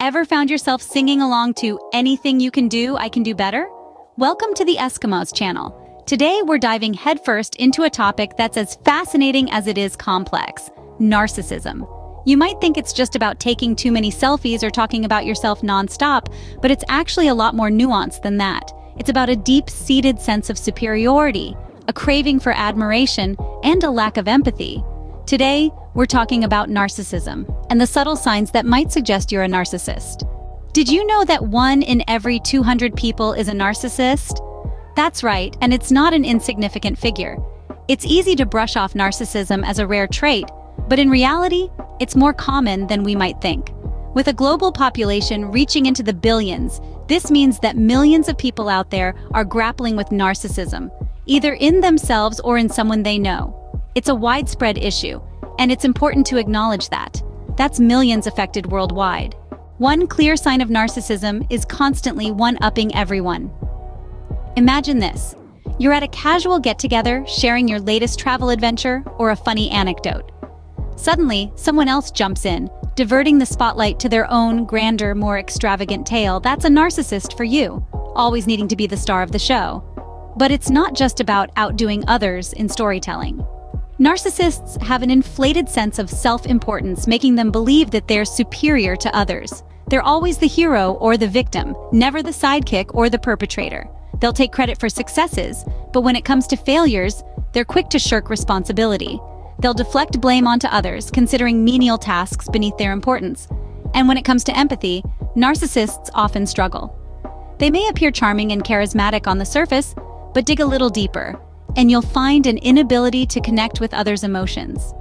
Ever found yourself singing along to "Anything You Can Do, I Can Do Better"? Welcome to the Eskimos channel. Today we're diving headfirst into a topic that's as fascinating as it is complex: narcissism. You might think it's just about taking too many selfies or talking about yourself nonstop, but it's actually a lot more nuanced than that. It's about a deep-seated sense of superiority, a craving for admiration, and a lack of empathy. Today, we're talking about narcissism and the subtle signs that might suggest you're a narcissist. Did you know that 1 in every 200 people is a narcissist? That's right, and it's not an insignificant figure. It's easy to brush off narcissism as a rare trait, but in reality, it's more common than we might think. With a global population reaching into the billions, this means that millions of people out there are grappling with narcissism, either in themselves or in someone they know. It's a widespread issue, and it's important to acknowledge that. That's millions affected worldwide. One clear sign of narcissism is constantly one-upping everyone. Imagine this. You're at a casual get-together, sharing your latest travel adventure or a funny anecdote. Suddenly, someone else jumps in, diverting the spotlight to their own grander, more extravagant tale. That's a narcissist for you, always needing to be the star of the show. But it's not just about outdoing others in storytelling. Narcissists have an inflated sense of self-importance, making them believe that they're superior to others. They're always the hero or the victim, never the sidekick or the perpetrator. They'll take credit for successes, but when it comes to failures, they're quick to shirk responsibility. They'll deflect blame onto others, considering menial tasks beneath their importance. And when it comes to empathy, narcissists often struggle. They may appear charming and charismatic on the surface, but dig a little deeper, and you'll find an inability to connect with others' emotions.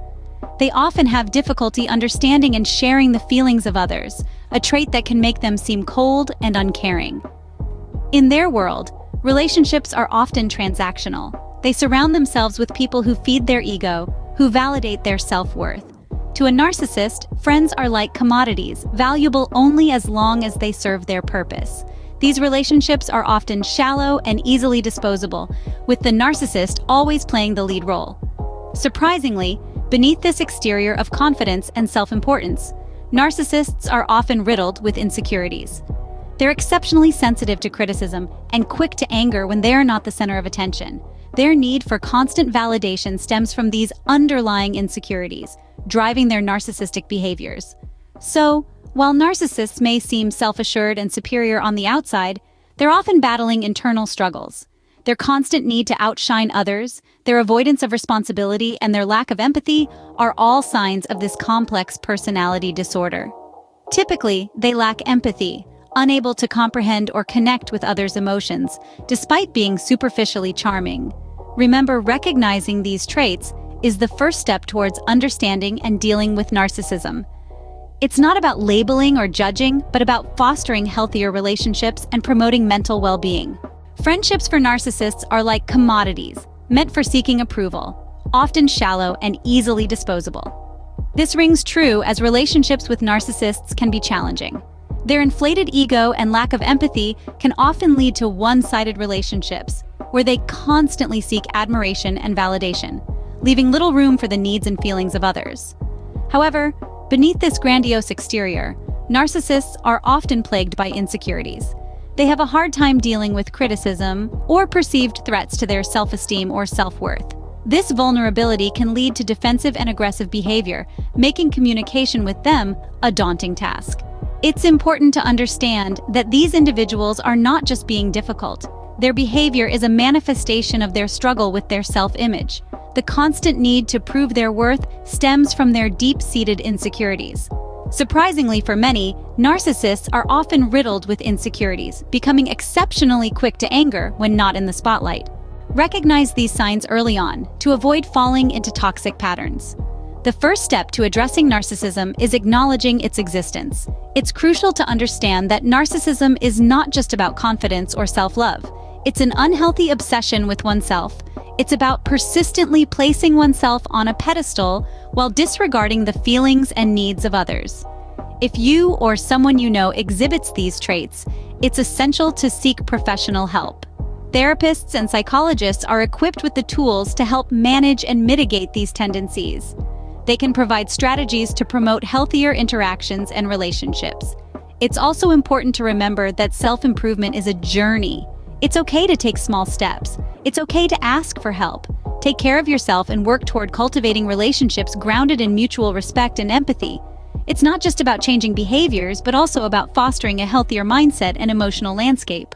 They often have difficulty understanding and sharing the feelings of others, a trait that can make them seem cold and uncaring. In their world, relationships are often transactional. They surround themselves with people who feed their ego, who validate their self-worth. To a narcissist, friends are like commodities, valuable only as long as they serve their purpose. These relationships are often shallow and easily disposable, with the narcissist always playing the lead role. Surprisingly, beneath this exterior of confidence and self-importance, narcissists are often riddled with insecurities. They're exceptionally sensitive to criticism and quick to anger when they are not the center of attention. Their need for constant validation stems from these underlying insecurities, driving their narcissistic behaviors. So, while narcissists may seem self-assured and superior on the outside, they're often battling internal struggles. Their constant need to outshine others, their avoidance of responsibility, and their lack of empathy are all signs of this complex personality disorder. Typically, they lack empathy, unable to comprehend or connect with others' emotions, despite being superficially charming. Remember, recognizing these traits is the first step towards understanding and dealing with narcissism. It's not about labeling or judging, but about fostering healthier relationships and promoting mental well-being. Friendships for narcissists are like commodities, meant for seeking approval, often shallow and easily disposable. This rings true as relationships with narcissists can be challenging. Their inflated ego and lack of empathy can often lead to one-sided relationships, where they constantly seek admiration and validation, leaving little room for the needs and feelings of others. However, beneath this grandiose exterior, narcissists are often plagued by insecurities. They have a hard time dealing with criticism or perceived threats to their self-esteem or self-worth. This vulnerability can lead to defensive and aggressive behavior, making communication with them a daunting task. It's important to understand that these individuals are not just being difficult. Their behavior is a manifestation of their struggle with their self-image. The constant need to prove their worth stems from their deep-seated insecurities. Surprisingly for many, narcissists are often riddled with insecurities, becoming exceptionally quick to anger when not in the spotlight. Recognize these signs early on to avoid falling into toxic patterns. The first step to addressing narcissism is acknowledging its existence. It's crucial to understand that narcissism is not just about confidence or self-love. It's an unhealthy obsession with oneself. It's about persistently placing oneself on a pedestal while disregarding the feelings and needs of others. If you or someone you know exhibits these traits, it's essential to seek professional help. Therapists and psychologists are equipped with the tools to help manage and mitigate these tendencies. They can provide strategies to promote healthier interactions and relationships. It's also important to remember that self-improvement is a journey. It's okay to take small steps. It's okay to ask for help. Take care of yourself and work toward cultivating relationships grounded in mutual respect and empathy. It's not just about changing behaviors, but also about fostering a healthier mindset and emotional landscape.